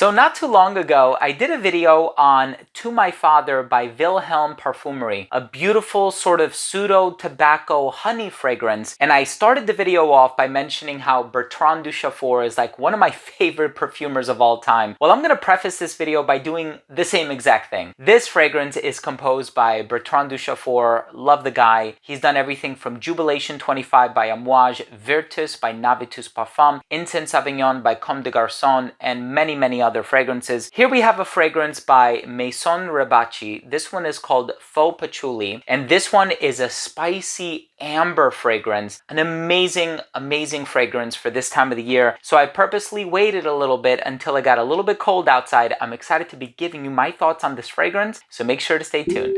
So not too long ago, I did a video on To My Father by Wilhelm Parfumerie, a beautiful sort of pseudo-tobacco honey fragrance. And I started the video off by mentioning how Bertrand Duchaufour is like one of my favorite perfumers of all time. Well, I'm going to preface this video by doing the same exact thing. This fragrance is composed by Bertrand Duchaufour. Love the guy. He's done everything from Jubilation 25 by Amouage, Virtus by Navitus Parfum, Incense Sauvignon by Comme des Garçons, and many other fragrances. Here we have a fragrance by Maison Rebatchi. This one is called Feu Patchouli, and this one is a spicy amber fragrance, an amazing fragrance for this time of the year. So I purposely waited a little bit until it got a little bit cold outside. I'm excited to be giving you my thoughts on this fragrance, so make sure to stay tuned.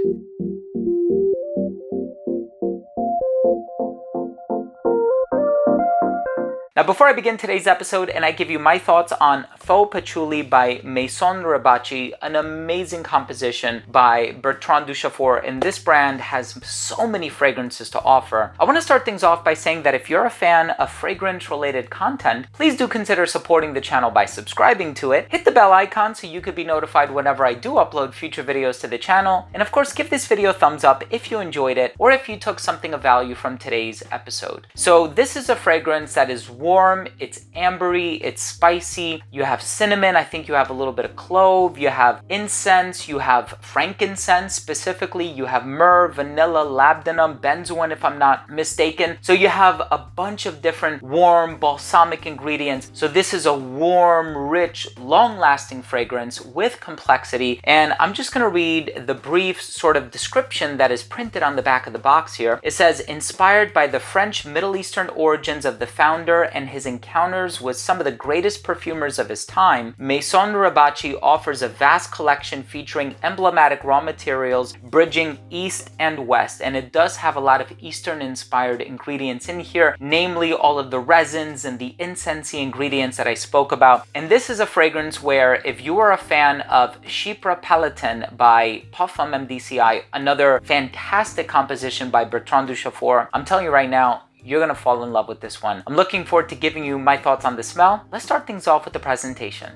Now, before I begin today's episode and I give you my thoughts on Feu Patchouli by Maison Rebatchi, an amazing composition by Bertrand Duchaufour, and this brand has so many fragrances to offer. I want to start things off by saying that if you're a fan of fragrance-related content, please do consider supporting the channel by subscribing to it. Hit the bell icon so you could be notified whenever I do upload future videos to the channel. And of course, give this video a thumbs up if you enjoyed it or if you took something of value from today's episode. So this is a fragrance that is warm, it's ambery, it's spicy. You have cinnamon, I think you have a little bit of clove, you have incense, you have frankincense specifically, you have myrrh, vanilla, labdanum, benzoin if I'm not mistaken. So you have a bunch of different warm balsamic ingredients. So this is a warm, rich, long-lasting fragrance with complexity. And I'm just going to read the brief sort of description that is printed on the back of the box here. It says, inspired by the French Middle Eastern origins of the founder and his encounters with some of the greatest perfumers of his time, Maison Rebatchi offers a vast collection featuring emblematic raw materials bridging East and West. And it does have a lot of Eastern-inspired ingredients in here, namely all of the resins and the incensey ingredients that I spoke about. And this is a fragrance where if you are a fan of Chypre Palatine by Parfum MDCI, another fantastic composition by Bertrand Duchaufour, I'm telling you right now, you're gonna fall in love with this one. I'm looking forward to giving you my thoughts on the smell. Let's start things off with the presentation.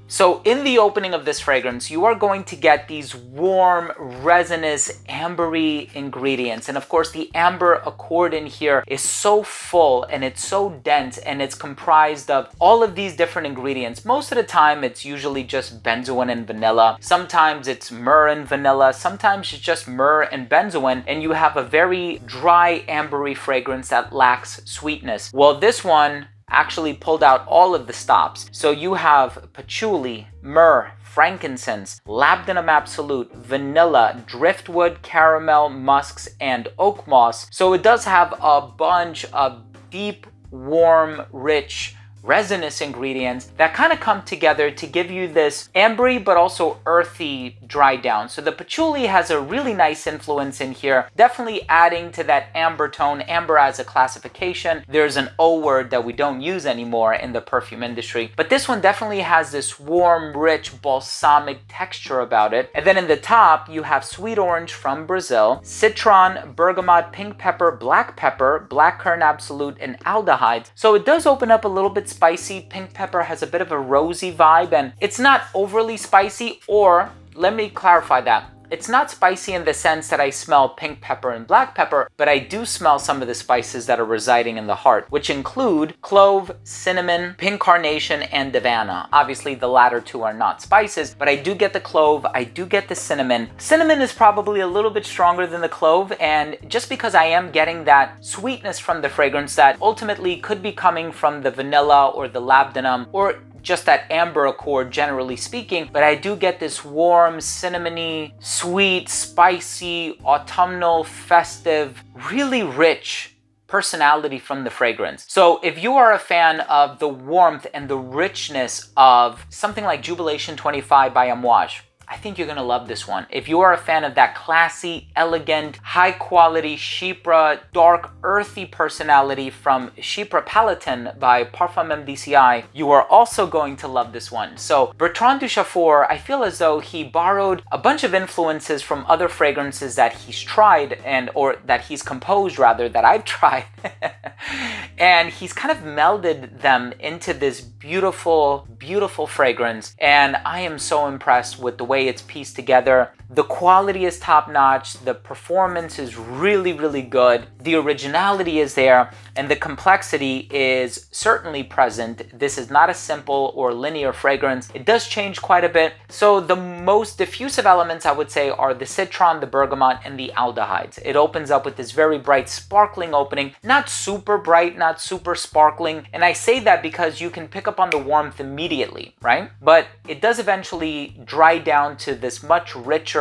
So in the opening of this fragrance, you are going to get these warm, resinous, ambery ingredients. And of course, the amber accord in here is so full and it's so dense and it's comprised of all of these different ingredients. Most of the time, it's usually just benzoin and vanilla. Sometimes it's myrrh and vanilla. Sometimes it's just myrrh and benzoin. And you have a very dry, ambery fragrance that lacks sweetness. Well, this one actually pulled out all of the stops. So you have patchouli, myrrh, frankincense, labdanum absolute, vanilla, driftwood, caramel, musks, and oak moss. So it does have a bunch of deep, warm, rich, resinous ingredients that kind of come together to give you this ambery but also earthy dry down. So the patchouli has a really nice influence in here, definitely adding to that amber tone. Amber as a classification, there's an O word that we don't use anymore in the perfume industry, but this one definitely has this warm, rich, balsamic texture about it. And then in the top, you have sweet orange from Brazil, citron, bergamot, pink pepper, black currant absolute, and aldehyde. So it does open up a little bit spicy. Pink pepper has a bit of a rosy vibe and it's not overly spicy, or let me clarify that. It's not spicy in the sense that I smell pink pepper and black pepper, but I do smell some of the spices that are residing in the heart, which include clove, cinnamon, pink carnation, and davana. Obviously, the latter two are not spices, but I do get the clove, I do get the cinnamon. Cinnamon is probably a little bit stronger than the clove, and just because I am getting that sweetness from the fragrance that ultimately could be coming from the vanilla or the labdanum, or just that amber accord generally speaking, but I do get this warm, cinnamony, sweet, spicy, autumnal, festive, really rich personality from the fragrance. So if you are a fan of the warmth and the richness of something like Jubilation 25 by Amouage, I think you're gonna love this one. If you are a fan of that classy, elegant, high quality Chypre, dark, earthy personality from Chypre Palatin by Parfums MDCI, you are also going to love this one. So Bertrand Duchaufour, I feel as though he borrowed a bunch of influences from other fragrances that he's tried or that he's composed rather, that I've tried. And he's kind of melded them into this beautiful, beautiful fragrance. And I am so impressed with the way it's pieced together. The quality is top notch. The performance is really, really good. The originality is there, and the complexity is certainly present. This is not a simple or linear fragrance. It does change quite a bit. So the most diffusive elements, I would say, are the citron, the bergamot, and the aldehydes. It opens up with this very bright, sparkling opening. Not super bright, not super sparkling. And I say that because you can pick up on the warmth immediately, right? But it does eventually dry down to this much richer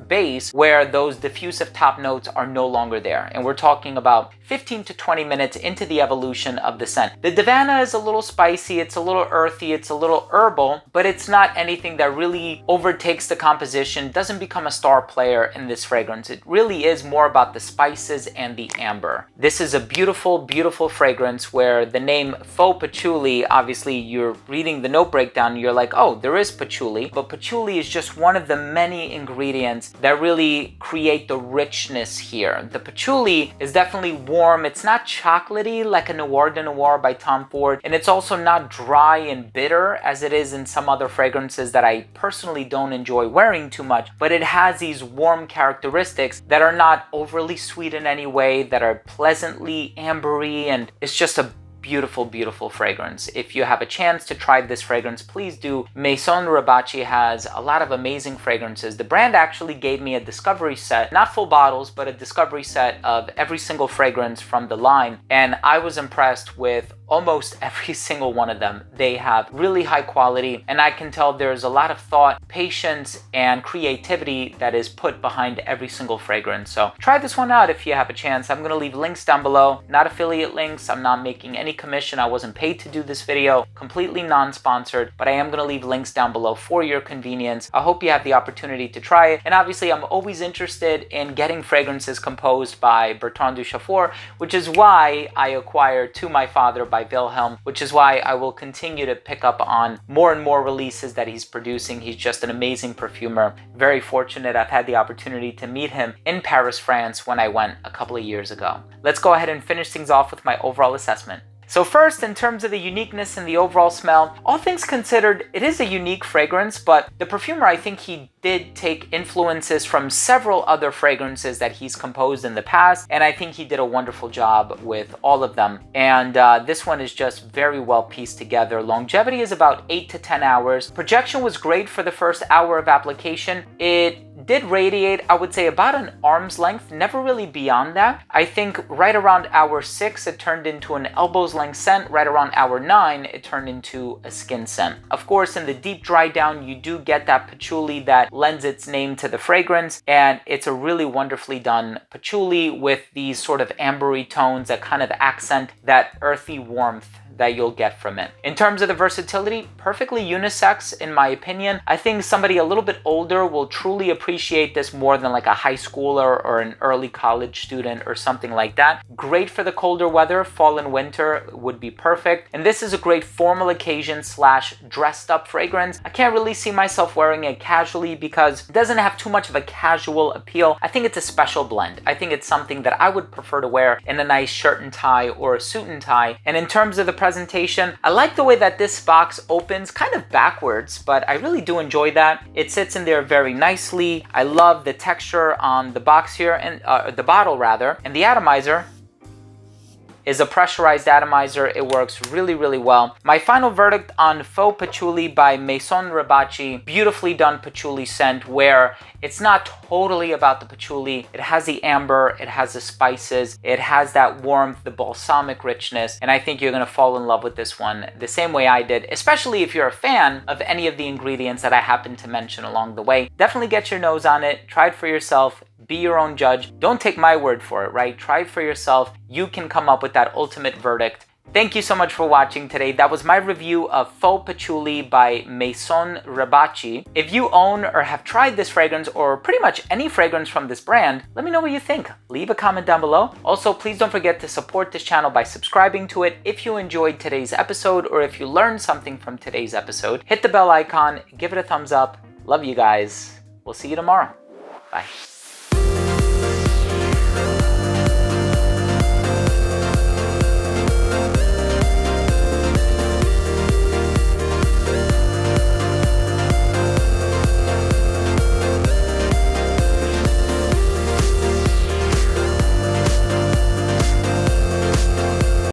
base where those diffusive top notes are no longer there. And we're talking about 15 to 20 minutes into the evolution of the scent. The Davana is a little spicy, it's a little earthy, it's a little herbal, but it's not anything that really overtakes the composition, doesn't become a star player in this fragrance. It really is more about the spices and the amber. This is a beautiful, beautiful fragrance where the name Feu Patchouli, obviously you're reading the note breakdown, you're like, oh, there is patchouli, but patchouli is just one of the many ingredients that really create the richness here. The patchouli is definitely warm. It's not chocolatey like a Noir de Noir by Tom Ford, and it's also not dry and bitter as it is in some other fragrances that I personally don't enjoy wearing too much, but it has these warm characteristics that are not overly sweet in any way, that are pleasantly ambery, and it's just a beautiful, beautiful fragrance. If you have a chance to try this fragrance, please do. Maison Rebatchi has a lot of amazing fragrances. The brand actually gave me a discovery set, not full bottles, but a discovery set of every single fragrance from the line. And I was impressed with almost every single one of them. They have really high quality, and I can tell there's a lot of thought, patience, and creativity that is put behind every single fragrance. So try this one out if you have a chance. I'm gonna leave links down below, not affiliate links. I'm not making any commission. I wasn't paid to do this video, completely non-sponsored, but I am gonna leave links down below for your convenience. I hope you have the opportunity to try it. And obviously I'm always interested in getting fragrances composed by Bertrand Duchaufour, which is why I acquired To My Father by Wilhelm, which is why I will continue to pick up on more and more releases that he's producing. He's just an amazing perfumer. Very fortunate I've had the opportunity to meet him in Paris, France when I went a couple of years ago. Let's go ahead and finish things off with my overall assessment. So first, in terms of the uniqueness and the overall smell, all things considered, it is a unique fragrance, but the perfumer, I think he did take influences from several other fragrances that he's composed in the past, and I think he did a wonderful job with all of them. And this one is just very well pieced together. Longevity is about 8 to 10 hours. Projection was great for the first hour of application. It did radiate, I would say, about an arm's length, never really beyond that. I think right around hour 6, it turned into an elbow's length scent. Right around hour 9, it turned into a skin scent. Of course, in the deep dry down, you do get that patchouli that lends its name to the fragrance, and it's a really wonderfully done patchouli with these sort of ambery tones that kind of accent that earthy warmth that you'll get from it. In terms of the versatility, perfectly unisex in my opinion. I think somebody a little bit older will truly appreciate this more than like a high schooler or an early college student or something like that. Great for the colder weather, fall and winter would be perfect. And this is a great formal occasion / dressed up fragrance. I can't really see myself wearing it casually because it doesn't have too much of a casual appeal. I think it's a special blend. I think it's something that I would prefer to wear in a nice shirt and tie or a suit and tie. And in terms of the presentation, I like the way that this box opens kind of backwards, but I really do enjoy that. It sits in there very nicely. I love the texture on the box here, and the bottle rather, and the atomizer is a pressurized atomizer. It works really, really well. My final verdict on Feu Patchouli by Maison Rebatchi, beautifully done patchouli scent where it's not totally about the patchouli. It has the amber, it has the spices, it has that warmth, the balsamic richness, and I think you're gonna fall in love with this one the same way I did, especially if you're a fan of any of the ingredients that I happen to mention along the way. Definitely get your nose on it, try it for yourself, be your own judge. Don't take my word for it, right? Try it for yourself. You can come up with that ultimate verdict Thank you so much for watching today. That was my review of Faux Patchouli by Maison Rebatchi. If you own or have tried this fragrance or pretty much any fragrance from this brand, let me know what you think. Leave a comment down below. Also, please don't forget to support this channel by subscribing to it. If you enjoyed today's episode or if you learned something from today's episode, hit the bell icon, give it a thumbs up. Love you guys. We'll see you tomorrow. Bye.